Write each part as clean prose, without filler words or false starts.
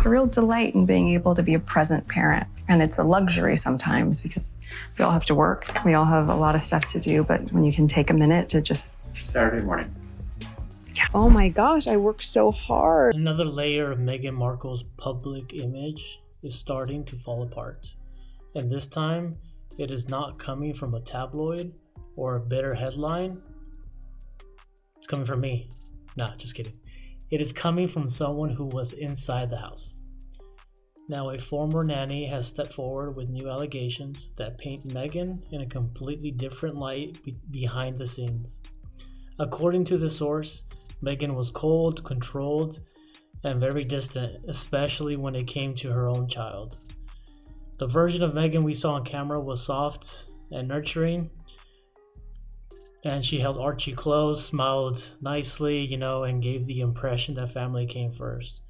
a real delight in being able to be a present parent. And it's a luxury sometimes because we all have to work. We all have a lot of stuff to do, but when you can take a minute to just... Saturday morning. Oh my gosh, I work so hard. Another layer of Meghan Markle's public image is starting to fall apart. And this time, it is not coming from a tabloid or a bitter headline. It's coming from me. Nah, just kidding. It is coming from someone who was inside the house. Now, a former nanny has stepped forward with new allegations that paint Meghan in a completely different light behind the scenes. According to the source, Meghan was cold, controlled, and very distant, especially when it came to her own child. The version of Meghan we saw on camera was soft and nurturing, and she held Archie close, smiled nicely, and gave the impression that family came first.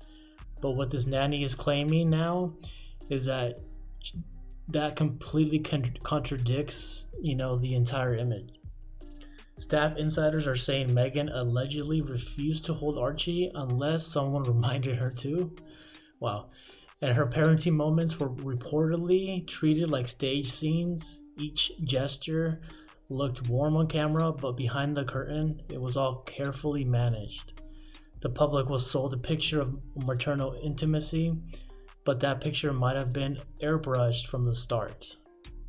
But what this nanny is claiming now is that completely contradicts, the entire image. Staff insiders are saying Meghan allegedly refused to hold Archie unless someone reminded her to. Wow. And her parenting moments were reportedly treated like stage scenes. Each gesture looked warm on camera, but behind the curtain, it was all carefully managed. The public was sold a picture of maternal intimacy, but that picture might have been airbrushed from the start.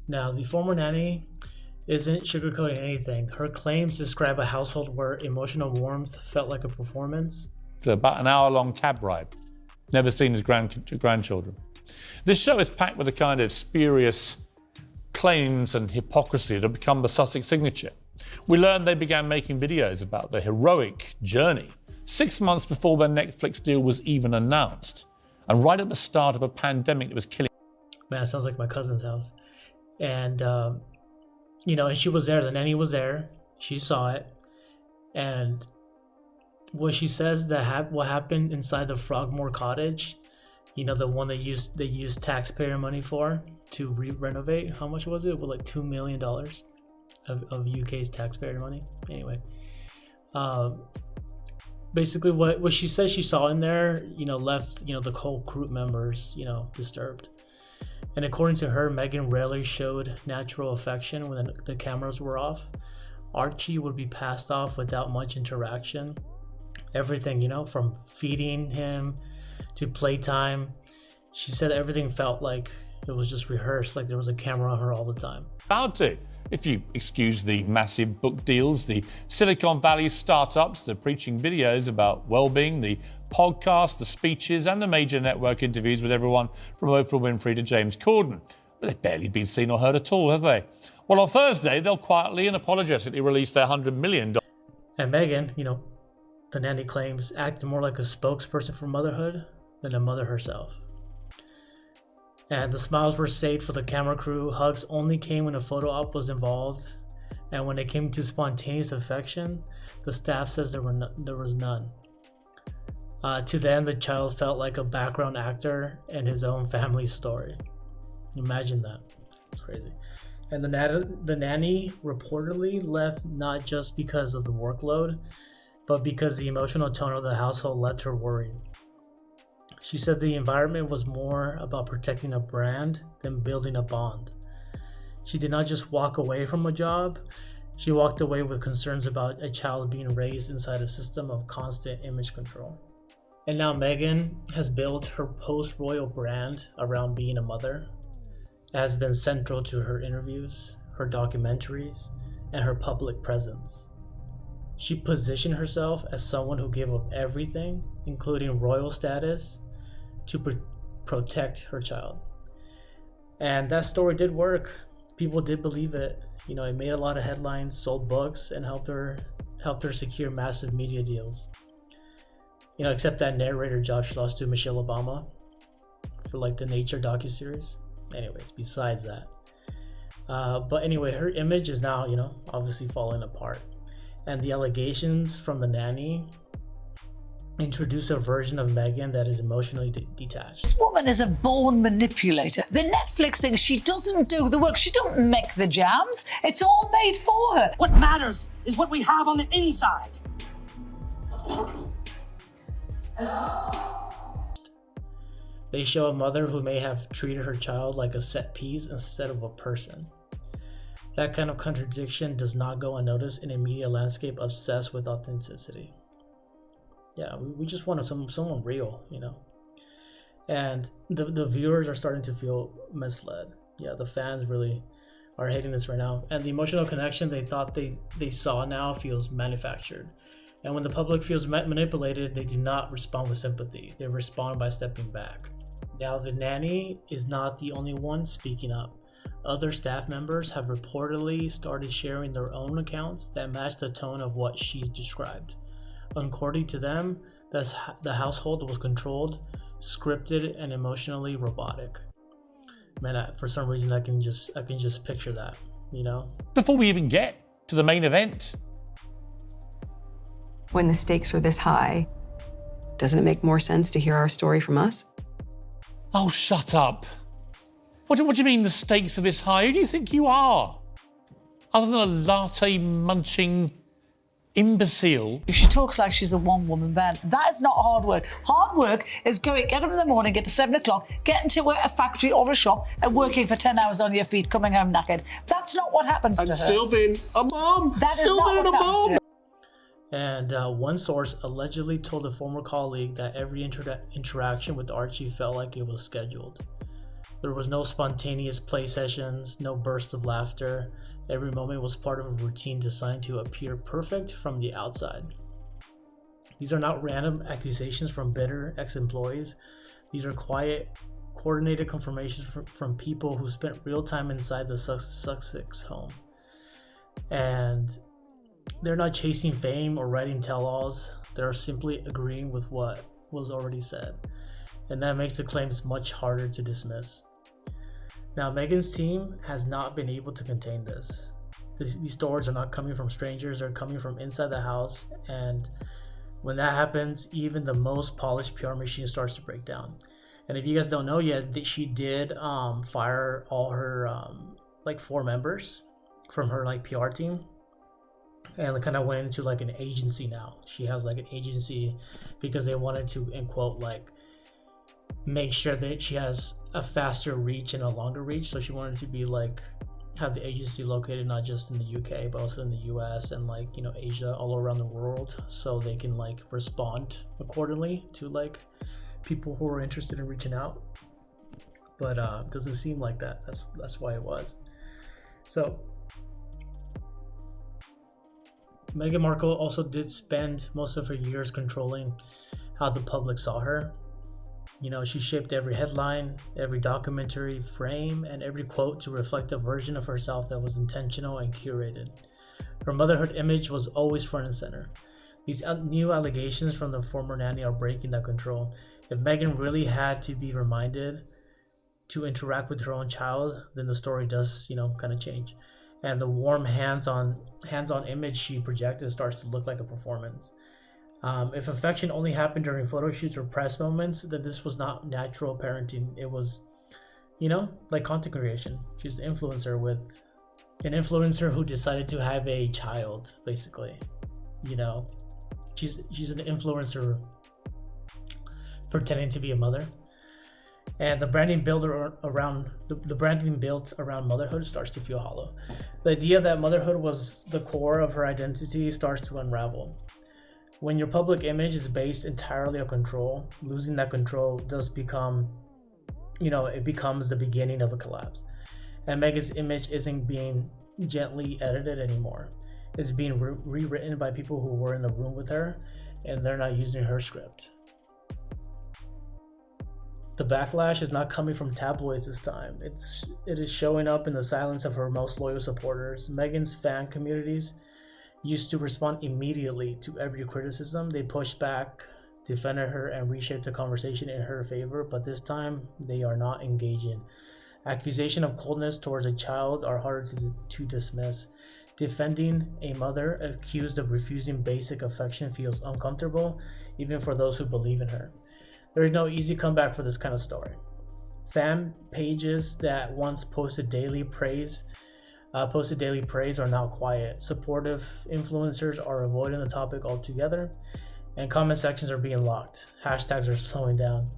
Now, the former nanny isn't sugarcoating anything. Her claims describe a household where emotional warmth felt like a performance. It's about an hour-long cab ride. Never seen his grandchildren. This show is packed with the kind of spurious claims and hypocrisy that have become the Sussex signature. We learned they began making videos about their heroic journey 6 months before their Netflix deal was even announced, and right at the start of a pandemic that was killing. Man, it sounds like my cousin's house. And and she was there. The nanny was there. She saw it, and what she says what happened inside the Frogmore cottage, the one they used taxpayer money for to renovate. How much was it? Well, like $2 million of UK's taxpayer money. Anyway, basically what she says she saw in there, left the whole group members disturbed. And according to her, Meghan rarely showed natural affection when the cameras were off. Archie would be passed off without much interaction. Everything, from feeding him to playtime. She said everything felt like it was just rehearsed, like there was a camera on her all the time. About to, if you excuse the massive book deals, the Silicon Valley startups, the preaching videos about well-being, the podcasts, the speeches, and the major network interviews with everyone from Oprah Winfrey to James Corden. But they've barely been seen or heard at all, have they? Well, on Thursday, they'll quietly and apologetically release their $100 million. And Meghan, the nanny claims, acted more like a spokesperson for motherhood than a mother herself. And the smiles were saved for the camera crew. Hugs only came when a photo op was involved. And when it came to spontaneous affection, the staff says there was none. To them, the child felt like a background actor in his own family story. Imagine that. It's crazy. And the nanny reportedly left not just because of the workload, but because the emotional tone of the household left her worried. She said the environment was more about protecting a brand than building a bond. She did not just walk away from a job, she walked away with concerns about a child being raised inside a system of constant image control. And now Meghan has built her post-royal brand around being a mother. It has been central to her interviews, her documentaries, and her public presence. She positioned herself as someone who gave up everything, including royal status, to protect her child. And that story did work. People did believe it. It made a lot of headlines, sold books, and helped her secure massive media deals. Except that narrator job she lost to Michelle Obama for the Nature docuseries. Anyways, besides that. But anyway, her image is now, obviously falling apart. And the allegations from the nanny introduce a version of Meghan that is emotionally detached. This woman is a born manipulator. The Netflix thing, she doesn't do the work. She don't make the jams. It's all made for her. What matters is what we have on the inside. They show a mother who may have treated her child like a set piece instead of a person. That kind of contradiction does not go unnoticed in a media landscape obsessed with authenticity. Yeah, we just wanted someone real, you know. And the viewers are starting to feel misled. Yeah, the fans really are hating this right now. And the emotional connection they thought they saw now feels manufactured. And when the public feels manipulated, they do not respond with sympathy. They respond by stepping back. Now, the nanny is not the only one speaking up. Other staff members have reportedly started sharing their own accounts that match the tone of what she described. According to them, the household was controlled, scripted, and emotionally robotic. Man, for some reason, I can just picture that, you know? Before we even get to the main event, when the stakes are this high, doesn't it make more sense to hear our story from us? oh, shut up. What do you mean the stakes are this high? Who do you think you are? Other than a latte-munching imbecile. She talks like she's a one-woman band. That is not hard work. Hard work is get up in the morning, get to 7 o'clock, get into a factory or a shop and working for 10 hours on your feet, coming home knackered. That's not what happens to her. And still being a mom. That is Still not being a what happens to mom. her. And one source allegedly told a former colleague that every interaction with Archie felt like it was scheduled. There was no spontaneous play sessions, no burst of laughter. Every moment was part of a routine designed to appear perfect from the outside. These are not random accusations from bitter ex-employees. These are quiet, coordinated confirmations from people who spent real time inside the Sussex home. And they're not chasing fame or writing tell-alls. They're simply agreeing with what was already said. And that makes the claims much harder to dismiss. Now, Meghan's team has not been able to contain this. These stories are not coming from strangers, they're coming from inside the house. And when that happens, even the most polished PR machine starts to break down. And if you guys don't know yet, she did fire all her 4 members from her PR team. And kind of went into an agency now. She has an agency because they wanted to, in quote, make sure that she has a faster reach and a longer reach. So she wanted to be have the agency located not just in the UK but also in the US and Asia, all around the world, so they can respond accordingly to people who are interested in reaching out. But it doesn't seem like that. That's why it was. So Meghan Markle also did spend most of her years controlling how the public saw her. She shaped every headline, every documentary frame, and every quote to reflect a version of herself that was intentional and curated. Her motherhood image was always front and center. These new allegations from the former nanny are breaking that control. If Meghan really had to be reminded to interact with her own child, then the story does, kind of change. And the warm hands-on image she projected starts to look like a performance. If affection only happened during photo shoots or press moments, then this was not natural parenting. It was, content creation. She's an influencer who decided to have a child, basically. She's an influencer pretending to be a mother. And the branding built around motherhood starts to feel hollow. The idea that motherhood was the core of her identity starts to unravel. When your public image is based entirely on control, losing that control does become, it becomes the beginning of a collapse. And Meghan's image isn't being gently edited anymore. It's being rewritten by people who were in the room with her, and they're not using her script. The backlash is not coming from tabloids this time. It is showing up in the silence of her most loyal supporters. Meghan's fan communities used to respond immediately to every criticism. They pushed back, defended her, and reshaped the conversation in her favor, but this time they are not engaging. Accusation of coldness towards a child are harder to dismiss. Defending a mother accused of refusing basic affection feels uncomfortable, even for those who believe in her. There is no easy comeback for this kind of story. Fan pages that once posted daily praise are now quiet. Supportive influencers are avoiding the topic altogether, and comment sections are being locked. Hashtags are slowing down.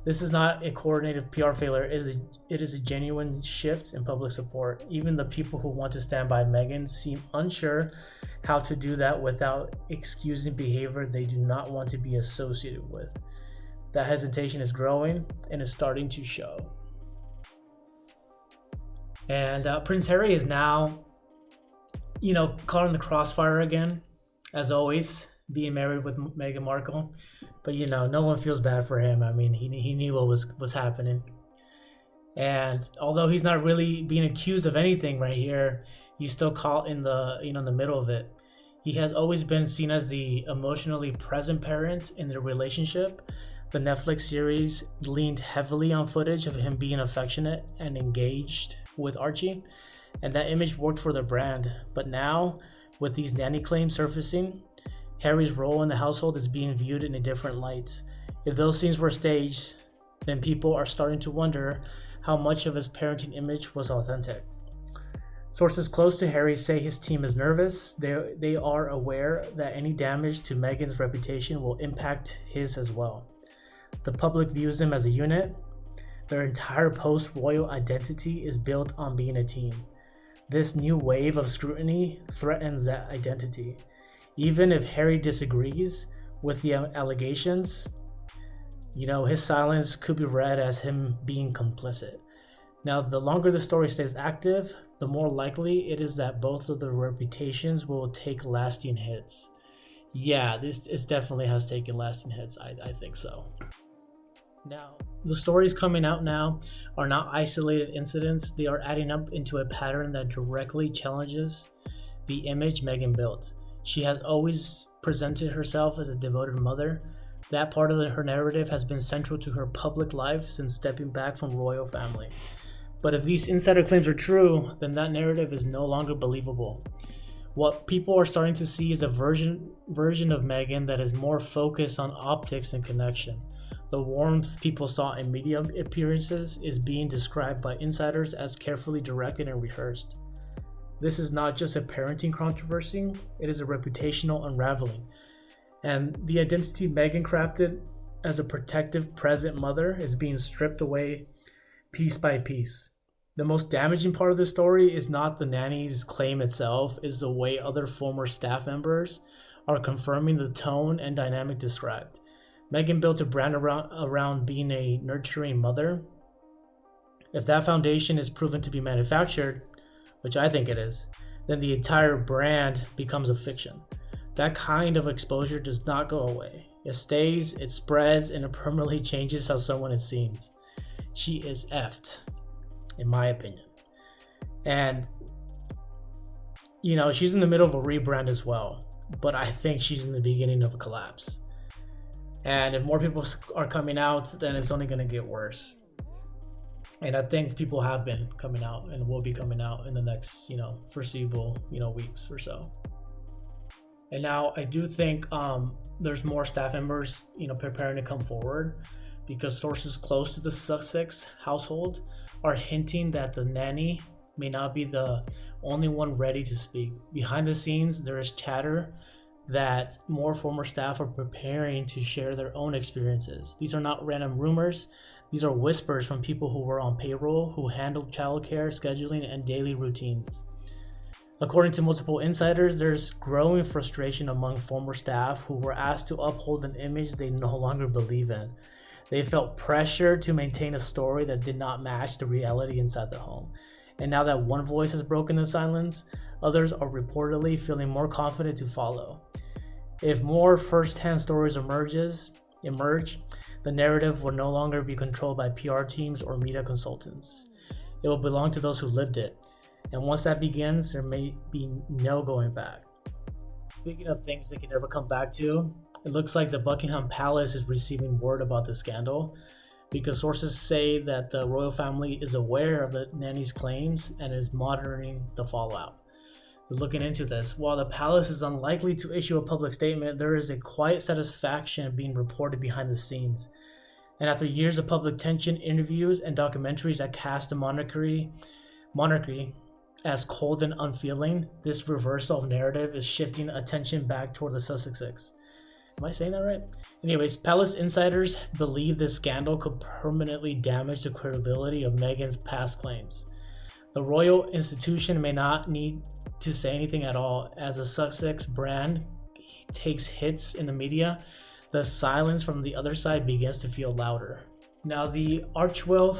This is not a coordinated PR failure. It is a genuine shift in public support. Even the people who want to stand by Meghan seem unsure how to do that without excusing behavior they do not want to be associated with. That hesitation is growing and is starting to show. And Prince Harry is now, caught in the crossfire again, as always, being married with Meghan Markle. But, no one feels bad for him. I mean, he knew what was happening. And although he's not really being accused of anything right here, he's still caught in the, in the middle of it. He has always been seen as the emotionally present parent in their relationship. The Netflix series leaned heavily on footage of him being affectionate and engaged with Archie, and that image worked for their brand. But now, with these nanny claims surfacing, Harry's role in the household is being viewed in a different light. If those scenes were staged, then people are starting to wonder how much of his parenting image was authentic. Sources close to Harry say his team is nervous. They are aware that any damage to Meghan's reputation will impact his as well. The public views them as a unit. Their entire post-royal identity is built on being a team. This new wave of scrutiny threatens that identity. Even if Harry disagrees with the allegations, his silence could be read as him being complicit. Now, the longer the story stays active, the more likely it is that both of their reputations will take lasting hits. Yeah, this definitely has taken lasting hits. I think so. Now, the stories coming out now are not isolated incidents. They are adding up into a pattern that directly challenges the image Meghan built. She has always presented herself as a devoted mother. That part of her narrative has been central to her public life since stepping back from royal family. But if these insider claims are true, then that narrative is no longer believable. What people are starting to see is a version of Meghan that is more focused on optics and connection. The warmth people saw in media appearances is being described by insiders as carefully directed and rehearsed. This is not just a parenting controversy, it is a reputational unraveling. And the identity Meghan crafted as a protective, present mother is being stripped away piece by piece. The most damaging part of the story is not the nanny's claim itself, is the way other former staff members are confirming the tone and dynamic described. Meghan built a brand around being a nurturing mother. If that foundation is proven to be manufactured, which I think it is, then the entire brand becomes a fiction. That kind of exposure does not go away. It stays, it spreads, and it permanently changes how someone is seen. She is effed, in my opinion. And, she's in the middle of a rebrand as well, but I think she's in the beginning of a collapse. And if more people are coming out, then it's only going to get worse. And I think people have been coming out and will be coming out in the next, foreseeable, weeks or so. And now I do think there's more staff members, preparing to come forward, because sources close to the Sussex household are hinting that the nanny may not be the only one ready to speak. Behind the scenes, there is chatter that more former staff are preparing to share their own experiences. These are not random rumors. These are whispers from people who were on payroll, who handled childcare, scheduling, and daily routines. According to multiple insiders, there's growing frustration among former staff who were asked to uphold an image they no longer believe in. They felt pressure to maintain a story that did not match the reality inside the home. And now that one voice has broken the silence, others are reportedly feeling more confident to follow. If more first-hand stories emerge, the narrative will no longer be controlled by PR teams or media consultants. It will belong to those who lived it. And once that begins, there may be no going back. Speaking of things they can never come back to, it looks like the Buckingham Palace is receiving word about the scandal, because sources say that the royal family is aware of the nanny's claims and is monitoring the fallout. They're looking into this. While the palace is unlikely to issue a public statement, there is a quiet satisfaction being reported behind the scenes. And after years of public tension, interviews, and documentaries that cast the monarchy as cold and unfeeling, this reversal of narrative is shifting attention back toward the Sussexes. Am I saying that right? Anyways, palace insiders believe this scandal could permanently damage the credibility of Meghan's past claims. The royal institution may not need to say anything at all. As the Sussex brand takes hits in the media, the silence from the other side begins to feel louder. Now, the Archwell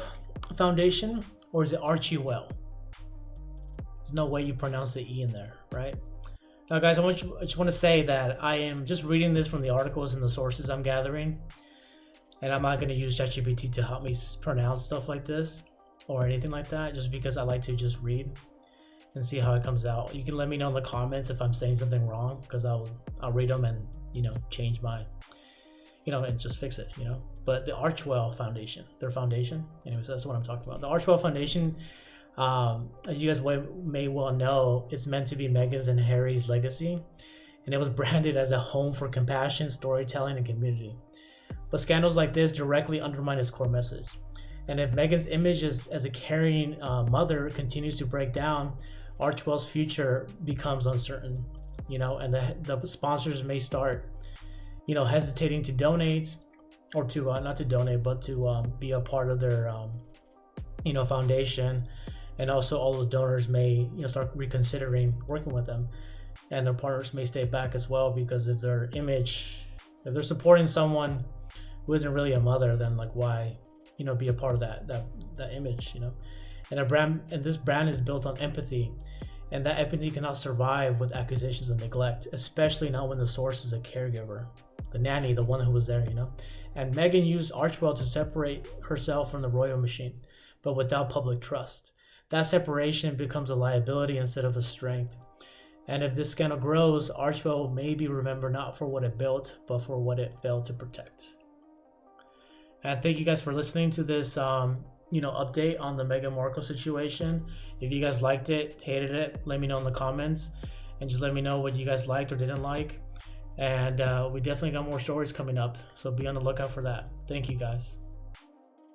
Foundation, or is it Archie-well? There's no way you pronounce the E in there, right? Now, guys, I just want to say that I am just reading this from the articles and the sources I'm gathering, and I'm not going to use ChatGPT to help me pronounce stuff like this or anything like that, just because I like to just read and see how it comes out. You can let me know in the comments if I'm saying something wrong, because I'll read them and, you know, change my, you know, and just fix it, you know. But the Archwell Foundation, their foundation, anyways, that's what I'm talking about. The Archwell Foundation, as you guys may well know, it's meant to be Meghan's and Harry's legacy, and it was branded as a home for compassion, storytelling, and community. But scandals like this directly undermine its core message. And if Meghan's image as a caring mother continues to break down, Archwell's future becomes uncertain, you know, and the sponsors may start, you know, hesitating to donate, or to not to donate, but to be a part of their, you know, foundation. And also all those donors may, you know, start reconsidering working with them, and their partners may stay back as well, because if their image, if they're supporting someone who isn't really a mother, then like why, you know, be a part of that image, you know. And this brand is built on empathy, and that empathy cannot survive with accusations of neglect, especially not when the source is a caregiver, the nanny, the one who was there, you know. And Meghan used Archwell to separate herself from the royal machine, but without public trust. That separation becomes a liability instead of a strength. And if this scandal grows, Archwell may be remembered not for what it built, but for what it failed to protect. And thank you guys for listening to this, you know, update on the Meghan Markle situation. If you guys liked it, hated it, let me know in the comments, and just let me know what you guys liked or didn't like. And we definitely got more stories coming up, so be on the lookout for that. Thank you guys.